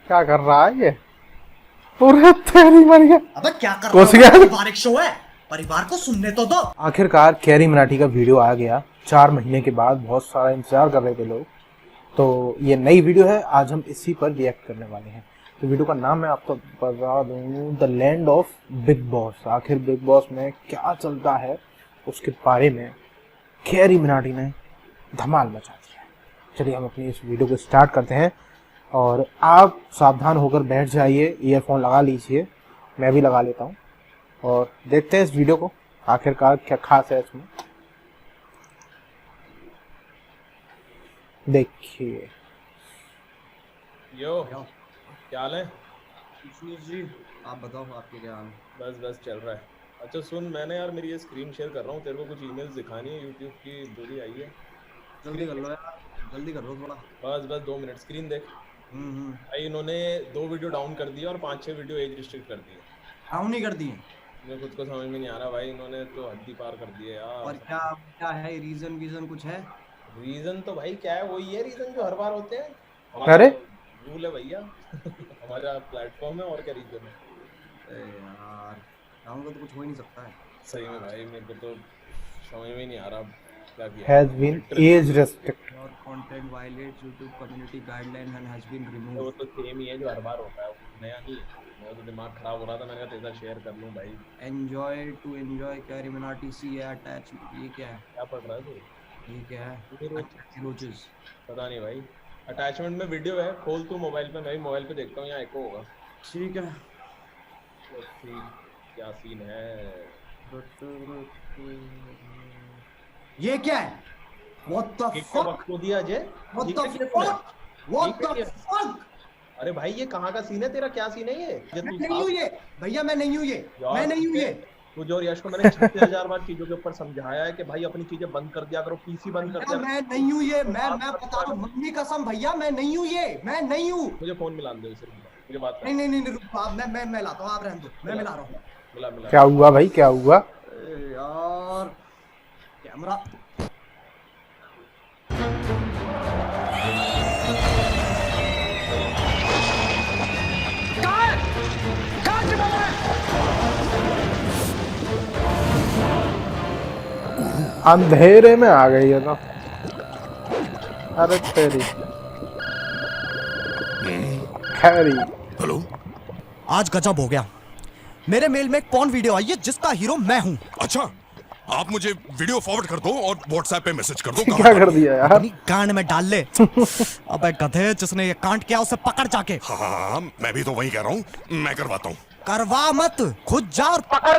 क्या कर रहा है ये? पूरे तेरी मर गया। अबे क्या कर रहा है? पारिवारिक शो है, परिवार को सुनने तो दो। आखिरकार कैरी मराठी का वीडियो आ गया 4 महीने के बाद। बहुत सारा इंतजार कर रहे थे लोग, तो ये नई वीडियो है। आज हम इसी पर रिएक्ट करने वाले हैं। तो वीडियो का नाम मैं आपको बता दूं, the land of big boss. आखिर बिग बॉस में क्या चलता है उसके बारे में कैरी मराठी ने धमाल मचा दिया है। चलिए हम अपनी इस वीडियो को स्टार्ट करते हैं और आप सावधान होकर बैठ जाइए, ईयरफोन लगा लीजिए, मैं भी लगा लेता हूँ और देखते हैं इस वीडियो को आखिरकार क्या खास है इसमें। देखिए। यो क्या हाल है? जी आप बताओ, आपके क्या हाल? बस चल रहा है। अच्छा सुन, मैंने यार मेरी ये स्क्रीन शेयर कर रहा हूँ, तेरे को कुछ ईमेल्स दिखानी है यूट्यूब की, दूरी आई है। जल्दी कर लो यार, जल्दी कर लो थोड़ा। बस 2 मिनट, स्क्रीन देख। भाई इन्होंने 2 वीडियो डाउन कर दिया और 5-6 वीडियो एज रिस्ट्रिक्ट कर दिए। डाउन नहीं कर दिए? मुझे खुद को समझ में नहीं आ रहा भाई, इन्होंने तो हद ही पार कर दिए यार। और क्या क्या है रीजन कुछ है? रीजन तो भाई क्या है, वही है रीजन जो हर बार होते हैं। अरे रूल है भैया हमारा प्लेटफॉर्म है, और क्या रीजन है? यार डाउन का तो कुछ हो ही नहीं सकता है। सही में भाई, मेरे को तो समझ में नहीं आ रहा क्या किया। हैज बीन एज रेस्ट्रिक्ट और content violates YouTube community guideline and has been तो रिमूव्ड। वो तो सेम ही है जो हर बार होता है, नया नहीं है। मेरा तो दिमाग खराब हो रहा था, मैंने कहा तेरा शेयर कर लूं भाई। एंजॉय कैरी मराठी सी अटैच। ये क्या है? क्या पढ़ रहा है तू? ये क्या है? रोचेस पता नहीं भाई। अटैचमेंट में वीडियो है, खोल तू मोबाइल पे, मैं भी मोबाइल पे देखता हूँ, यहाँ एको होगा। ठीक है। तो क्या सीन है? ये क्या है? What the fuck? वक्त को दिया Ajay. What the fuck? What the fuck? अरे भाई ये कहाँ का सीन है तेरा? क्या सीन है ये? मैं नहीं हूँ ये भैया, मैं नहीं हूँ ये, मैं नहीं हूँ ये। तुझे और यश को मैंने 36,000 बार चीजों के ऊपर समझाया है कि भाई अपनी चीजें बंद कर दिया करो, पीसी बंद कर दिया। मैं नहीं हूँ ये, मैं बता रहा हूँ मम्मी कसम भैया, मैं नहीं हूँ ये, मैं नहीं हूँ। मुझे फोन मिला दे सिर्फ, मुझे बात नहीं नहीं नहीं रुको आप, मैं लाता हूँ, आप रहने दो, मैं मिला रहा हूँ। मिला क्या हुआ भाई, क्या हुआ? यार कैमरा अंधेरे में आ गई है तो। अरे तेरी खैरी। हेलो, आज गजब हो गया। मेरे मेल में एक पॉर्न वीडियो आई है जिसका हीरो मैं हूँ। अच्छा आप मुझे वीडियो फॉरवर्ड कर दो और व्हाट्सएप पे मैसेज कर दो। क्या कर दिया यार? अपनी कांड में डाल ले। अबे गधे, जिसने ये कांड किया उसे पकड़ जाके। हाँ, मैं भी तो वही कह रहा हूँ, मैं करवाता हूँ। करवा मत, खुद जा और पकड़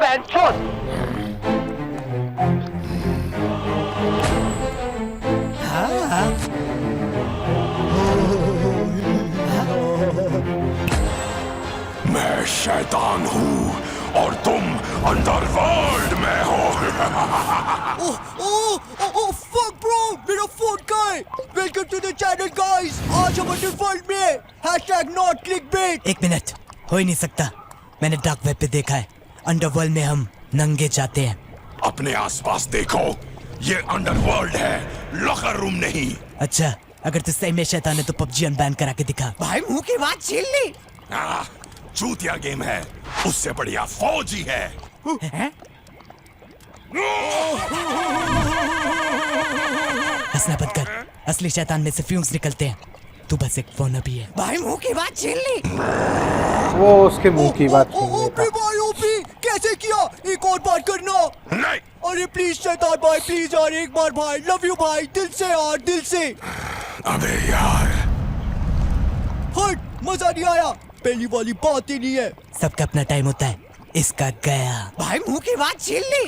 मैं शैतान हूँ और तुम अंडरवर्ल्ड में हो। fuck bro, मेरा फोन कहाँ है? Welcome to the channel guys। आज हम अंडरवर्ल्ड में #not clickbait। एक मिनट, हो ही नहीं सकता। मैंने डार्क वेब पे देखा है, अंडरवर्ल्ड में हम नंगे जाते हैं। अपने आसपास देखो, ये अंडरवर्ल्ड है, लॉकर रूम नहीं। अच्छा, अगर तू सही में शैतान है तो पबजी अनबैन करा के दिखा। भाई मुंह की बात छीन ली। चूतिया गेम है, उससे बढ़िया फौजी है। हंसना बंद कर, असली शैतान में से फ्यूम्स निकलते हैं। तू बस एक फोन अभी है। भाई मुंह की बात छीन ली। वो उसके मुंह की बात छीन लेता। ओपी कैसे किया? एक और बात करना। नहीं, अरे प्लीज शैतान भाई, प्लीज यार एक बार भाई, लव यू भाई, दिल से यार, दिल से। अबे यार हट, मजा नहीं आया, पहली वाली बात ही नहीं है। सबका अपना टाइम होता है, इसका गया। भाई मुंह की बात छीन ली।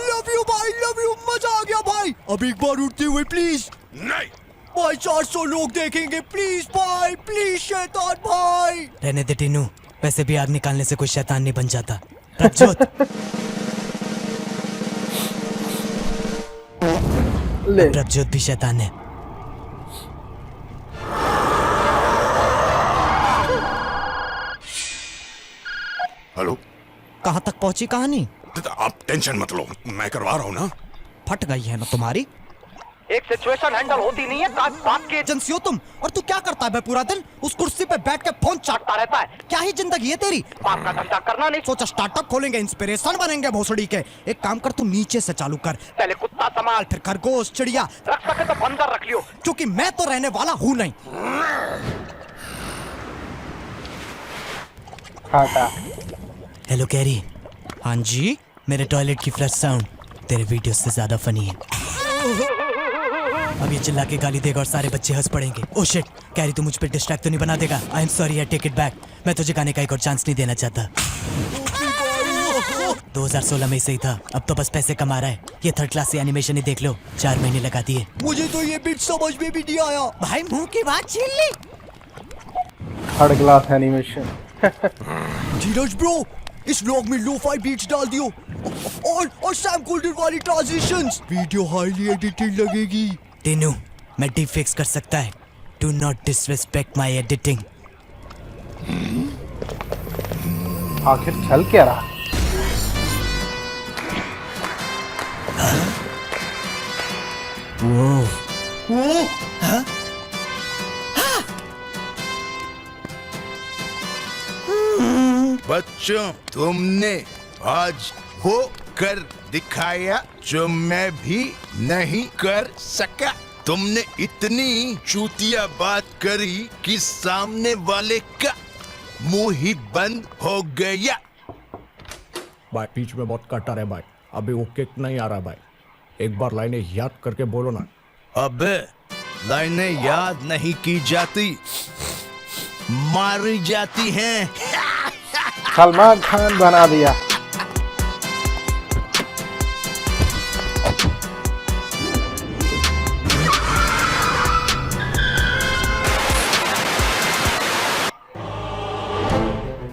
लव यू भाई, लव यू, मजा आ गया भाई। अब एक बार उठते हुए प्लीज। नहीं, भाई 400 लोग देखेंगे, प्लीज भाई, प्लीज शैतान भाई। रहने दे टीनू, वैसे भी आग निकालने से कोई शैतान नहीं बन जाता। प्रज्योत ले प्रभज्योत भी शैतान है। हेलो, कहाँ तक पहुंची कहानी? आप टेंशन मत लो, मैं करवा रहा हूँ ना। फट गई है ना तुम्हारी? एक सिचुएशन हैंडल होती नहीं है, बात की एजेंसी हो तुम, और तू क्या करता है बे पूरा दिन? उस कुर्सी पे बैठ के फोन चाटता रहता है। क्या ही जिंदगी है तेरी? बाप का धंधा करना नहीं। सोचा स्टार्टअप खोलेंगे, इंस्पिरेशन बनेंगे भोसड़ी के। एक काम कर, तू नीचे से चालू कर। पहले कुत्ता संभाल, फिर खरगोश, चिड़िया, रख सके तो बंदर रख लियो। क्योंकि मैं तो रहने वाला हूँ नहीं। हाटा। Hello Carrie. हाँ जी, मेरे टॉयलेट की फ्लश साउंड तेरे वीडियो से ज्यादा फनी है। अब ये चिल्ला के गाली देगा और सारे बच्चे हंस पड़ेंगे। ओह शिट, कैरी तू मुझ पे डिस्ट्रैक्ट तो नहीं बना देगा? I am sorry, I take it back. मैं तुझे गाने का एक और चांस नहीं देना चाहता। 2016 में सही था, अब तो बस पैसे कमा रहा है। ये थर्ड क्लास से एनिमेशन ही देख लो, 4 महीने लगा दिए। मुझे तो ये बिट समझ में भी नहीं आया। भाई मुंह की बात छीन ली। Third class animation. Dheeraj bro, इस व्लॉग में लो-फाई बीट्स डाल दियो और सैम गोल्डन वाली ट्रांजिशंस। वीडियो हाईली एडिटेड लगेगी। टीनू, मैं डीप फिक्स कर सकता है। Do not disrespect my editing. आखिर चल क्या रहा? बच्चों, तुमने आज वो कर दिखाया जो मैं भी नहीं कर सका। तुमने इतनी चूतिया बात करी कि सामने वाले का मुंह ही बंद हो गया। भाई बीच में बहुत कटर है भाई, अभी वो किक नहीं आ रहा भाई। एक बार लाइनें याद करके बोलो ना। अबे लाइनें याद नहीं की जाती, मारी जाती हैं। सलमान खान बना दिया।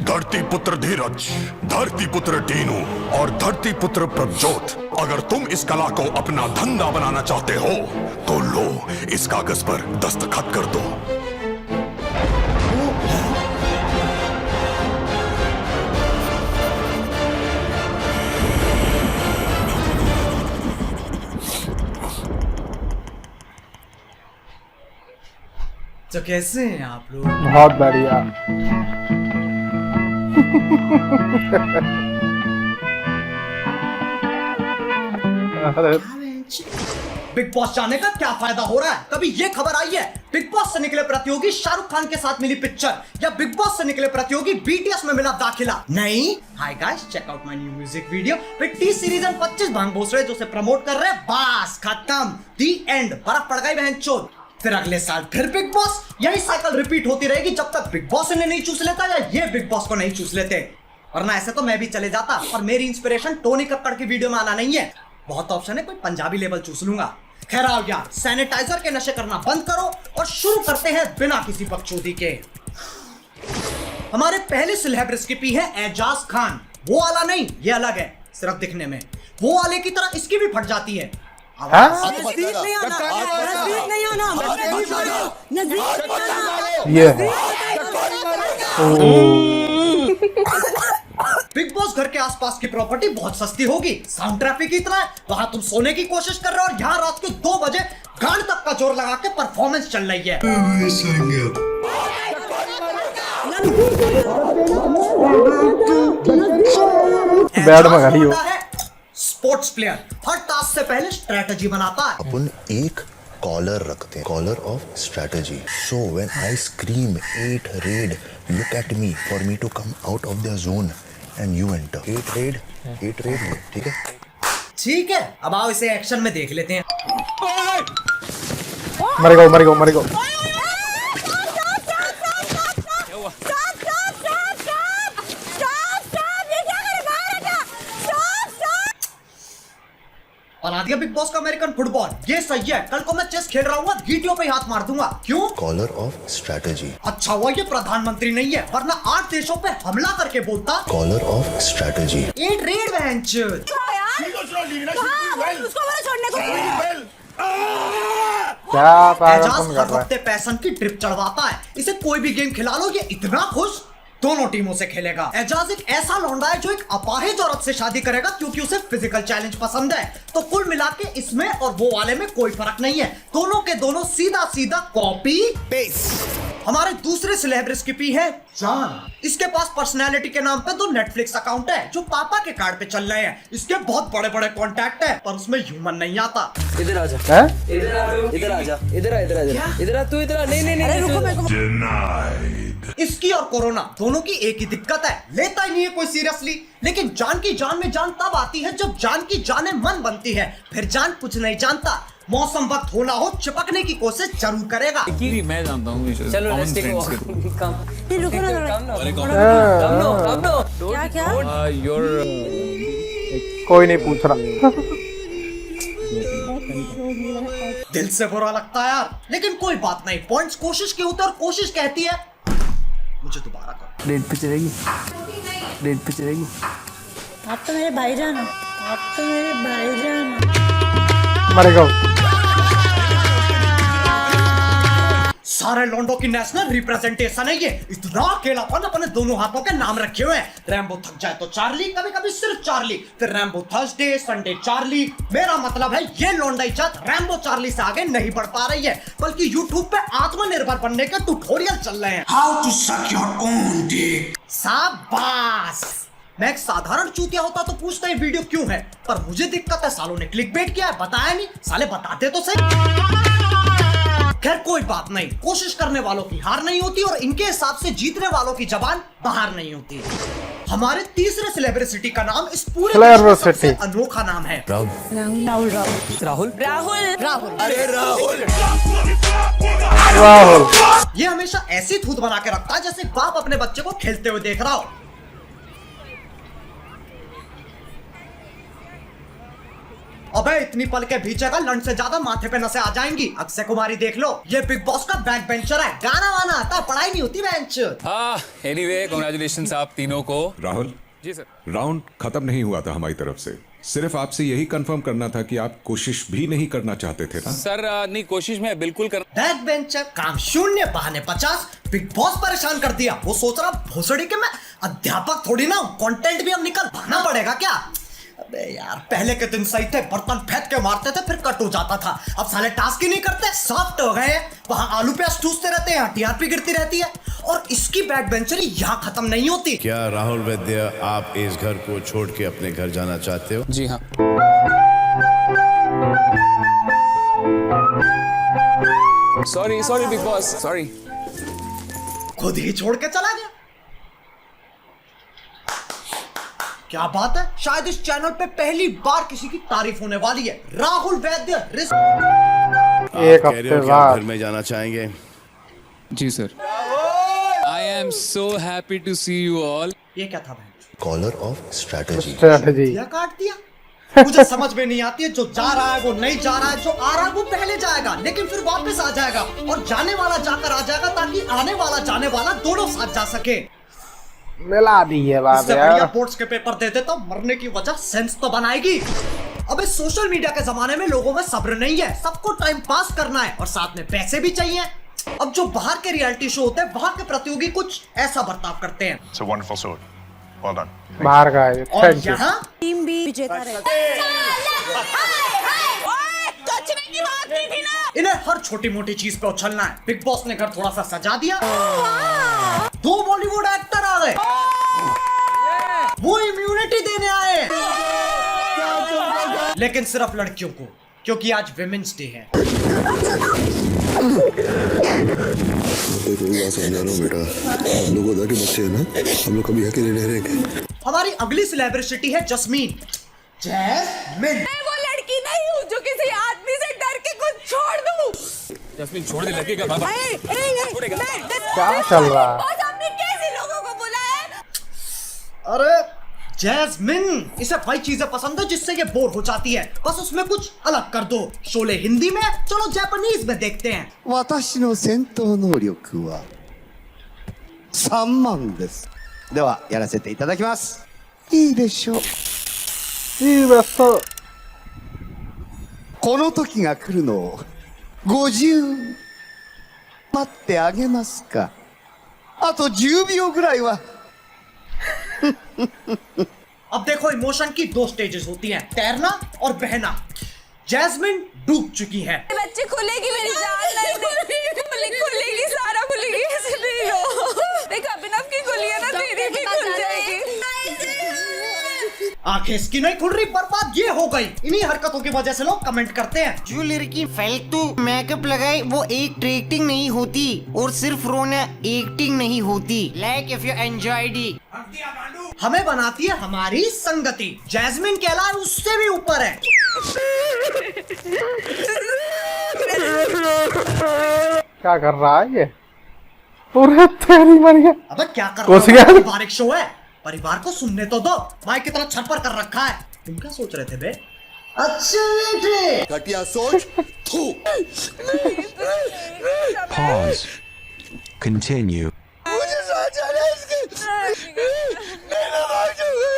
धरती पुत्र धीरज, धरती पुत्र टीनू और धरती पुत्र प्रभजोत, अगर तुम इस कला को अपना धंधा बनाना चाहते हो तो लो, इस कागज पर दस्तखत कर दो। तो कैसे हैं आप लोग? बहुत बढ़िया। बिग बॉस जाने का क्या फायदा हो रहा है? कभी ये खबर आई है बिग बॉस से निकले प्रतियोगी शाहरुख खान के साथ मिली पिक्चर, या बिग बॉस से निकले प्रतियोगी बीटीएस में मिला दाखिला? नहीं। Hi guys, check out my new music video with T Series and 25 भांग भोसड़े जो से प्रमोट कर रहे हैं। बस खत्म, दी एंड। बर्फ पड़ गई बहन चोद। फिर अगले साल फिर बिग बॉस। यही साइकिल रिपीट होती रहेगी जब तक बिग बॉस इन्हें नहीं चूस लेता या ये बिग बॉस को नहीं चूस लेते। वरना ऐसे तो मैं भी चले जाता, और मेरी इंस्पिरेशन टोनी कक्कड़ की वीडियो में आना नहीं है। बहुत ऑप्शन है, कोई पंजाबी लेवल चूस लूंगा। खैर आओ यार, सैनिटाइजर के नशे करना बंद करो और शुरू करते हैं बिना किसी बकचोदी के। हमारे पहले सेलेब रेसिपी है एजाज खान। वो वाला नहीं, ये अलग है, सिर्फ दिखने में। वो वाले की तरह इसकी भी फट जाती है। ये है। बिग बॉस घर के आसपास की प्रॉपर्टी बहुत सस्ती होगी, साउंड ट्रैफिक इतना है, वहां तुम सोने की कोशिश कर रहे हो और यहाँ रात के 2 बजे गांड तक का जोर लगा के परफॉर्मेंस चल रही है। बैड मंगा रही हो। स्पोर्ट्स प्लेयर हर टास्क से पहले स्ट्रेटजी बनाता है। अपन एक कॉलर रखते हैं, collar of strategy. So when I scream 8 red, look at me for me to come out of the zone and you enter. 8 red, ठीक है? ठीक है, अब आओ इसे एक्शन में देख लेते हैं। मरेगा। बना दिया बिग बॉस का अमेरिकन फुटबॉल। ये सही है, कल को मैं चेस खेल रहा हूँ, गीटियों पे हाथ मार दूंगा। क्यों? Collar of strategy. अच्छा हुआ ये प्रधानमंत्री नहीं है, वरना 8 देशों पे हमला करके बोलता। Collar of strategy. 8 red venture. क्या एजाज हर हफ्ते पैसन की ट्रिप चढ़वाता है। इसे कोई भी गेम खिला लो, ये इतना खुश। दोनों टीमों से खेलेगा। एजाज एक ऐसा लौंडा है जो एक अपाहिज औरत से शादी करेगा क्योंकि उसे फिजिकल चैलेंज पसंद है। तो कुल मिला के इसमें और वो वाले में कोई फर्क नहीं है, दोनों के दोनों सीधा सीधा कॉपी पेस्ट। हमारे दूसरे सेलेब रेसिपी है जान। इसके पास पर्सनैलिटी के नाम पे 2 नेटफ्लिक्स अकाउंट है जो पापा के कार्ड पे चल रहे हैं। इसके बहुत बड़े बड़े कॉन्टैक्ट है पर उसमें ह्यूमन नहीं आता। इधर आ जा, हैं? इधर आ तू, इधर आ जा, इधर आ, इधर आ जा, इधर आ तू, इधर आ। नहीं नहीं नहीं, Denied. इसकी और कोरोना दोनों की एक ही दिक्कत है, लेता ही नहीं है कोई सीरियसली। लेकिन जान की जान में जान तब आती है जब जान की जाने मन बनती है, फिर जान कुछ नहीं जानता। मौसम वक्त होना हो चिपकने की कोशिश जरूर करेगा। मैं जानता हूँ। चलो लेट्स टेक अ कम। रुको ना क्या क्या कोई नहीं पूछ रहा। दिल से बुरा लगता है यार, लेकिन कोई बात नहीं, पॉइंट्स कोशिश के होते और कोशिश कहती है मुझे दोबारा कर। डेट पे चलेगी, डेट पे चलेगी। आप तो मेरे भाईजान हो, आप तो मेरे भाईजान हो। मरेगा। सारे लौंडों की नेशनल रिप्रेजेंटेशन है ये। इतना अकेलापन अपने दोनों हाथों के नाम रखे हुए हैं। रैम्बो थक जाए तो चार्ली, कभी कभी सिर्फ चार्ली, फिर रैम्बो थर्सडे, संडे चार्ली। मेरा मतलब है ये लौंडाई जात रैम्बो चार्ली से आगे नहीं बढ़ पा रही है, बल्कि यूट्यूब पे आत्मनिर्भर बनने के ट्यूटोरियल चल रहे हैं। How to suck your own dick. शाबाश। मैं एक साधारण चूतिया होता तो पूछता ये वीडियो क्यों है, पर मुझे दिक्कत है सालों ने क्लिकबेट किया है, बताया नहीं। साले बताते तो सही। खैर कोई बात नहीं, कोशिश करने वालों की हार नहीं होती और इनके हिसाब से जीतने वालों की जबान बाहर नहीं होती। हमारे तीसरे सेलिब्रिटी का नाम इस पूरे देश में सबसे अनोखा नाम है राहुल राहुल राहुल। अरे राहुल राहुल ये हमेशा ऐसी थूत बना के रखता है जैसे बाप अपने बच्चे को खेलते हुए देख रहा हो। अबे इतनी पल के भीचेगा लंड से ज्यादा माथे पे नसें आ जाएंगी। अक्षय कुमारी देख लो, ये बिग बॉस का बैक बेंचर है, गाना वाना आता है, पढ़ाई नहीं होती बेंच। एनीवे कांग्रेचुलेशंस आप तीनों को। राहुल जी सर। राउंड खत्म नहीं हुआ था हमारी तरफ से, सिर्फ आपसे यही कंफर्म करना था कि आप कोशिश भी नहीं करना चाहते थे ना? सर नहीं, कोशिश मैं बिल्कुल कर। बैक बेंचर, काम शून्य, बहाने 50। बिग बॉस परेशान कर दिया। वो सोच रहा भोसड़ी के मैं अध्यापक थोड़ी ना हूं, कंटेंट भी हम निकल भाना पड़ेगा क्या। अबे यार पहले के दिन सही थे, बर्तन फेंक के मारते थे फिर कट हो जाता था। अब साले टास्क ही नहीं करते, सॉफ्ट हो गए। वहां आलू प्याज ठूसते रहते हैं, टीआरपी गिरती रहती है और इसकी बैक बेंचरी यहाँ खत्म नहीं होती। क्या राहुल वैद्य आप इस घर को छोड़ के अपने घर जाना चाहते हो? जी हाँ। Sorry big boss, sorry. खुद ही छोड़ के चला गया। क्या बात है, शायद इस चैनल पे पहली बार किसी की तारीफ होने वाली है। राहुल वैद्य एक हफ्ते बाद घर में जाना चाहेंगे? जी sir. I am so happy to see you all. ये क्या था भाई? Collar of strategy. स्ट्रैटेजी क्या काट दिया? मुझे समझ में नहीं आती है, जो जा रहा है वो नहीं जा रहा है, जो आ रहा है वो पहले जाएगा लेकिन फिर वापस आ जाएगा और जाने वाला जाकर आ जाएगा ताकि आने वाला जाने वाला दोनों साथ जा सके। मिला दी है बात इससे यार। बढ़िया बोर्ड्स के पेपर देते तो मरने की वजह सेंस तो बनाएगी। अब इस सोशल मीडिया के जमाने में लोगों में सब्र नहीं है, सबको टाइम पास करना है और साथ में पैसे भी चाहिए। अब जो बाहर के रियलिटी शो होते हैं वहां के प्रतियोगी कुछ ऐसा बर्ताव करते हैं। It's a wonderful sword. Well done. बाहर का है। और थैंक यू। यहाँ टीम भी विजेता इन्हें हर छोटी मोटी चीज पे उछलना है। बिग बॉस ने घर थोड़ा सा सजा दिया, 2 बॉलीवुड एक्टर आ गए, वो इम्यूनिटी देने आए, लेकिन सिर्फ लड़कियों को, क्योंकि आज विमेंस डे है। बेटा हम लोग उधर के बच्चे हैं ना, हम लोग कभी अकेले नहीं रहेंगे। हमारी अगली सेलिब्रिटी है जस्मीन। जैस्मिन मैं वो लड़की नहीं हूँ जो किसी आदमी से डर के कुछ छोड़ दूँ। जस्मीन छोड़ दे, लगेगा बाबा। क्या चल रहा है? बॉस आपने कैसे लोगों को बुलाया है? अरे जैस्मिन, इसे वही चीजें पसंद है जिससे ये बोर हो जाती है, बस उसमें कुछ अलग कर दो। शोले हिंदी में, चलो जापानीज में देखते हैं। 私の戦闘能力は3万です。ではやらせていただきます。いいでしょう。いいです。この時が来るのを50待ってあげますか。あと10秒ぐらいは अब देखो इमोशन की दो स्टेजेस होती हैं, तैरना और बहना। जैस्मिन डूब चुकी है। बच्चे खुलेगी मेरी जान, खुलेगी सारा खुलेगी, ऐसे नहीं हो। देख अभिनव की खुली है ना, तेरी भी खुल जाएगी। आंखें इसकी नहीं खुल रही, बर्बाद ये हो गई। इन्हीं हरकतों की वजह से लोग कमेंट करते हैं, जो लड़की फालतू मेकअप लगाए वो एक्टिंग नहीं होती, और सिर्फ रोना एक्टिंग नहीं होती। Like if you enjoyed it. हमें बनाती है हमारी संगति। जैस्मिन के अलावा उससे भी ऊपर है। क्या कर रहा है ये? पूरे तेरी मर गया। अबे क्या कर रहा है? पारिवारिक शो है, परिवार को सुनने तो दो। माइक की तरह छप्पर कर रखा है। तुम क्या सोच रहे थे बे? अच्छा बेटे, घटिया सोच। थू। Pause. Continue.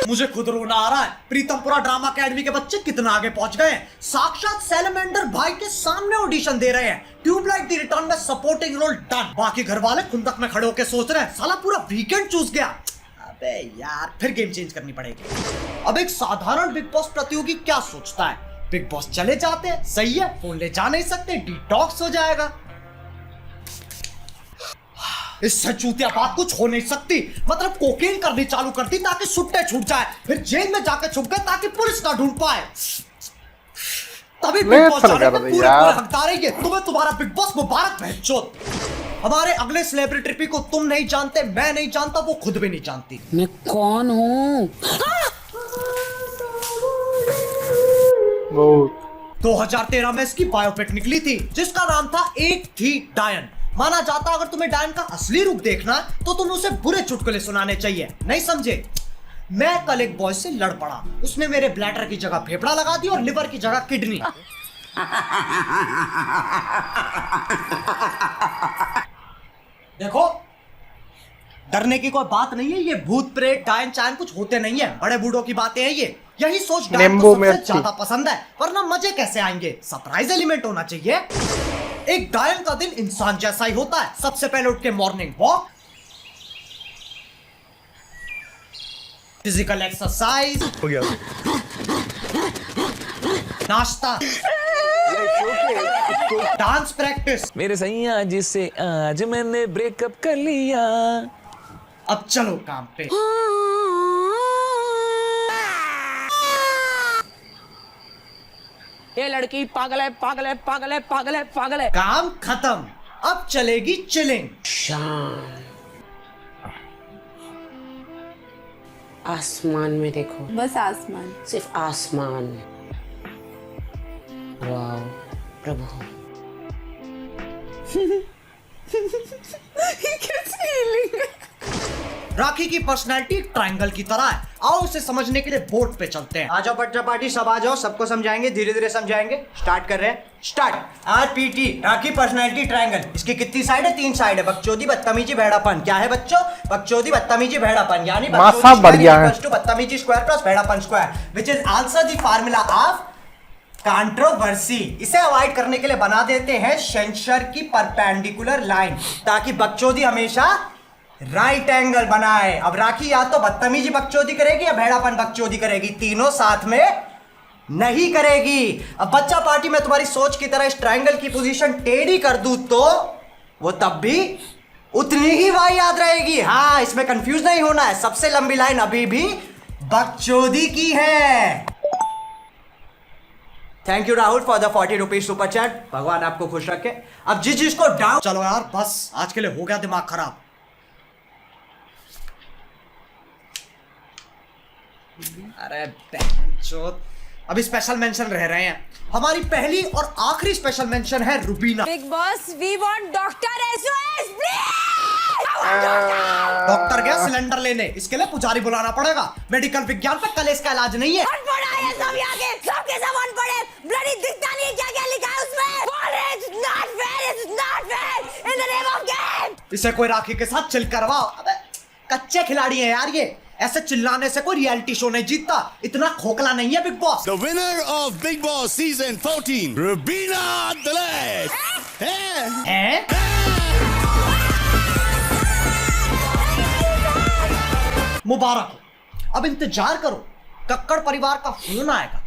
मुझे खुद रोना आ रहा है। प्रीतमपुरा ड्रामा अकेडमी के बच्चे कितना आगे पहुंच गए हैं। साक्षात सैलमेंडर भाई के सामने ऑडिशन दे रहे हैं। ट्यूबलाइट दी रिटर्न में सपोर्टिंग रोल डन। बाकी घर वाले खुंदक में खड़े होकर सोच रहे हैं, साला पूरा वीकेंड चूस गया। अबे यार, फिर गेम चेंज करनी पड़ेगी। अब एक साधारण बिग बॉस प्रतियोगी क्या सोचता है? बिग बॉस चले जाते हैं, सही है, फोन ले जा नहीं सकते, डिटॉक्स हो जाएगा। इससे चूतिया बात कुछ हो नहीं सकती। मतलब कोकेन करनी चालू कर दी ताकि सुट्टे छूट जाए, फिर जेल में जाके छुप गए ताकि पुलिस ना ढूंढ पाए। तभी बिग बॉस जाने में पूरे हकदार है। तुम्हें तुम्हारा बिग बॉस मुबारक बहनचोद। हमारे अगले सेलिब्रिटी ट्रिपी को तुम नहीं जानते, मैं नहीं जानता, वो खुद भी नहीं जानती। मैं कौन हूँ? 2013 में इसकी बायोपिक निकली थी जिसका नाम था एक थी डायन। माना जाता अगर तुम्हें डायन का असली रूप देखना है तो तुम्हें उसे बुरे चुटकुले सुनाने चाहिए। नहीं समझे? मैं कल एक बॉय से लड़ पड़ा। उसने मेरे ब्लैडर की जगह फेफड़ा लगा दी और लिवर की जगह किडनी। देखो, डरने की कोई बात नहीं है। ये भूत प्रेत डायन चायन कुछ होते नहीं है, बड़े बूढ़ों की बातें हैं ये। यही सोच डायन को सबसे ज्यादा पसंद है, वरना मजे कैसे आएंगे? सरप्राइज एलिमेंट होना चाहिए। एक डायन का दिन इंसान जैसा ही होता है। सबसे पहले उठ के मॉर्निंग वॉक, फिजिकल एक्सरसाइज हो गया, नाश्ता, डांस प्रैक्टिस। मेरे सैया जिससे आज मैंने ब्रेकअप कर लिया। अब चलो काम पे। ये लड़की पागल है, पागल है, पागल है, पागल है, पागल है। काम खत्म। अब चलेगी चिलिंग। आसमान में देखो, बस आसमान, सिर्फ आसमान। वाह प्रभु। राखी की पर्सनैलिटी ट्रायंगल की तरह है। आओ उसे समझने के लिए बोर्ड पे चलते हैं। आ जाओ बच्चा पार्टी, सब आ जाओ, सबको समझाएंगे, धीरे धीरे समझाएंगे। स्टार्ट कर रहे हैं। स्टार्ट। आरपीटी, राखी पर्सनैलिटी ट्रायंगल। इसकी कितनी साइड है? 3 साइड है। बकचोदी, बदतमीजी, भेड़ापन। क्या है बच्चों? बकचोदी, बदतमीजी, भेड़ापन। यानी बदतमीजी स्क्वायर प्लस भेड़ापन square, which is also the formula of controversy. इसे अवॉइड करने के लिए बना देते हैं सेंसर की परपेंडिकुलर लाइन, ताकि बकचोदी हमेशा राइट एंगल बनाए। अब राखी या तो बदतमीजी बकचोदी करेगी या भेड़ापन बकचोदी करेगी, तीनों साथ में नहीं करेगी। अब बच्चा पार्टी में तुम्हारी सोच की तरह इस ट्रायंगल की पोजीशन टेढ़ी कर दूं तो वो तब भी उतनी ही वाई याद रहेगी। हाँ, इसमें कंफ्यूज नहीं होना है। सबसे लंबी लाइन अभी भी बकचोदी की है। Thank you Rahul for the 40 rupees super chat. भगवान आपको खुश रखे। अब जिसको डाउट, चलो यार बस, आज के लिए हो गया दिमाग खराब। अरे बहनचोद, अभी स्पेशल मेंशन रह रहे हैं। हमारी पहली और आखिरी स्पेशल मेंशन है Rubina. Bigg Boss, we want doctor SOS doctor गया सिलेंडर लेने, इसके लिए पुजारी बुलाना पड़ेगा। मेडिकल विज्ञान पे कल इसका इलाज नहीं है। सबके सब अनपढ़ है, ब्लडी दिखता नहीं क्या क्या लिखा है उसमें। It's not fair, it's not fair in the name of game। इसे कोई राखी के साथ चिल करवाओ। अबे कच्चे खिलाड़ी हैं यार ये, ऐसे चिल्लाने से कोई रियलिटी शो नहीं जीतता। इतना खोखला नहीं है big boss. The winner of Big Boss Season 14, Rubina Adelaide. हैं? मुबारक हो। अब इंतजार करो, कक्कड़ परिवार का फोन आएगा।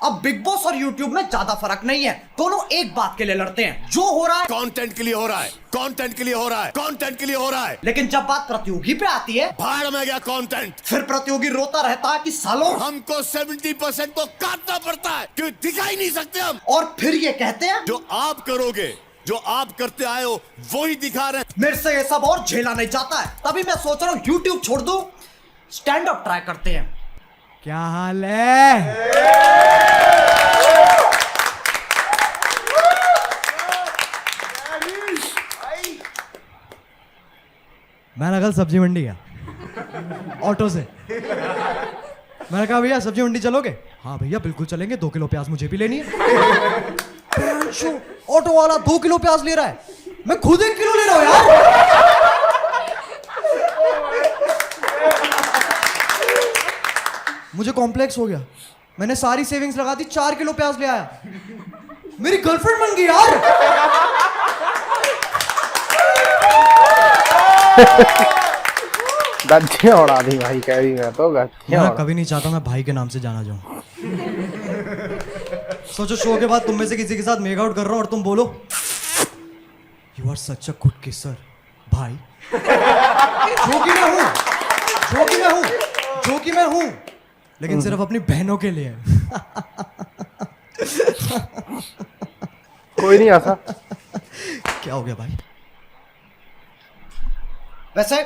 अब बिग बॉस और यूट्यूब में ज्यादा फर्क नहीं है, दोनों एक बात के लिए लड़ते हैं, जो हो रहा है कंटेंट के लिए हो रहा है, कंटेंट के लिए हो रहा है, कंटेंट के लिए हो रहा है। लेकिन जब बात प्रतियोगी पे आती है, भाड़ में गया कंटेंट। फिर प्रतियोगी रोता रहता है कि सालों हमको 70% तो काटना पड़ता है, क्यों दिखाई नहीं सकते हम। और फिर ये कहते हैं जो आप करोगे, जो आप करते आए हो वही दिखा रहे हैं। मेरे से ये सब और झेला नहीं जाता है, तभी मैं सोच रहा हूँ यूट्यूब छोड़ दूं, स्टैंड अप ट्राई करते हैं। क्या हाल है? मैंने कल सब्जी मंडी गया ऑटो से। मैंने कहा भैया सब्जी मंडी चलोगे? हाँ भैया बिल्कुल चलेंगे, 2 किलो प्याज मुझे भी लेनी है। ऑटो वाला 2 किलो प्याज ले रहा है, मैं खुद 1 किलो ले रहा हूं यार। मुझे कॉम्प्लेक्स हो गया, मैंने सारी सेविंग्स लगा दी, 4 किलो प्याज ले आया, मेरी गर्लफ्रेंड बन गई यार। गद्दियां उड़ा दी भाई, कह रही मैं तो गद्दियां। मैं कभी नहीं चाहता मैं भाई के नाम से जाना जाऊं। सोचो शो के बाद तुम में से किसी के साथ मेक आउट कर रहा हूं और तुम बोलो you are such a good kisser भाई। जो कि मैं हूं, जो कि मैं हूं, जो कि मैं हूं, लेकिन सिर्फ अपनी बहनों के लिए। कोई नहीं ऐसा। क्या हो गया भाई? वैसे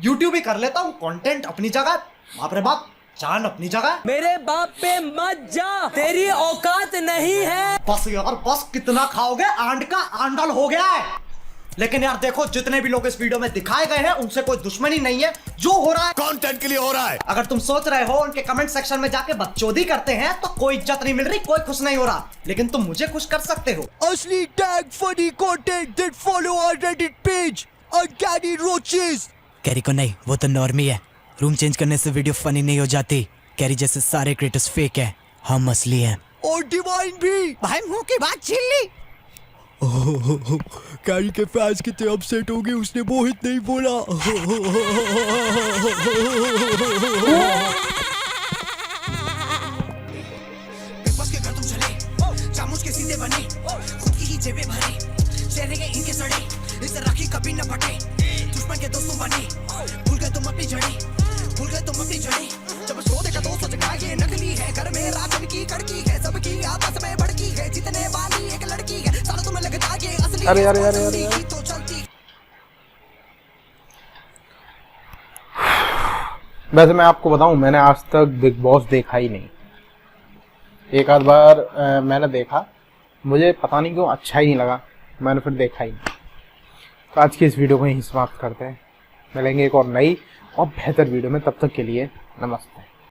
यूट्यूब ही कर लेता हूँ, कंटेंट अपनी जगह, बाप रे बाप, जान अपनी जगह। मेरे बाप पे मत जा, तेरी औकात नहीं है। बस यार बस, कितना खाओगे? आंड का आंडल हो गया है। लेकिन यार देखो, जितने भी लोग इस वीडियो में दिखाए गए हैं उनसे कोई दुश्मनी नहीं है, जो हो रहा है कंटेंट के लिए हो रहा है। अगर तुम सोच रहे हो उनके कमेंट सेक्शन में जाके बकचोदी करते हैं तो कोई इज्जत नहीं मिल रही, कोई खुश नहीं हो रहा, लेकिन तुम मुझे खुश कर सकते हो। असली tag funny content that follow our Reddit page Uncanny Roaches. Carry को नहीं, वो तो नॉर्मी है, रूम चेंज करने से वीडियो फनी नहीं हो जाती। कैरी जैसे सारे क्रिएटर्स फेक हैं, हम असली हैं। और डिवाइन भी। भाई मुंह की बात छीन ली। कैरी के फैंस कितने अपसेट हो गए, उसने मोहित नहीं बोला। के घर तुम चले, चामुच के सीधे बने, खुद की ही जेबें भरे, चेहरे के इनके सड़े, इसे राखी कभी न फटे, दुश्मन के दोस्तों बने, भूल गए तुम अपनी जड़ें, भूल गए तुम अपनी जड़ें। जब शो देखा तो सोच का ये नकली है, घर में राशन की कड़की है, सबकी आपस में भड़की है, जीतने वाली एक लड़की है, सारा तुम्हें लगता ये असली अरे है, अरे अरे अरे तो चलती। वैसे मैं आपको बताऊं, मैंने आज तक बिग बॉस देखा ही नहीं। एक आध बार मैंने देखा, मुझे पता नहीं क्यों अच्छा ही नहीं लगा, मैंने फिर देखा ही नहीं। तो आज की इस वीडियो को यहीं समाप्त करते हैं, मिलेंगे एक और नई और बेहतर वीडियो में, तब तक के लिए नमस्ते।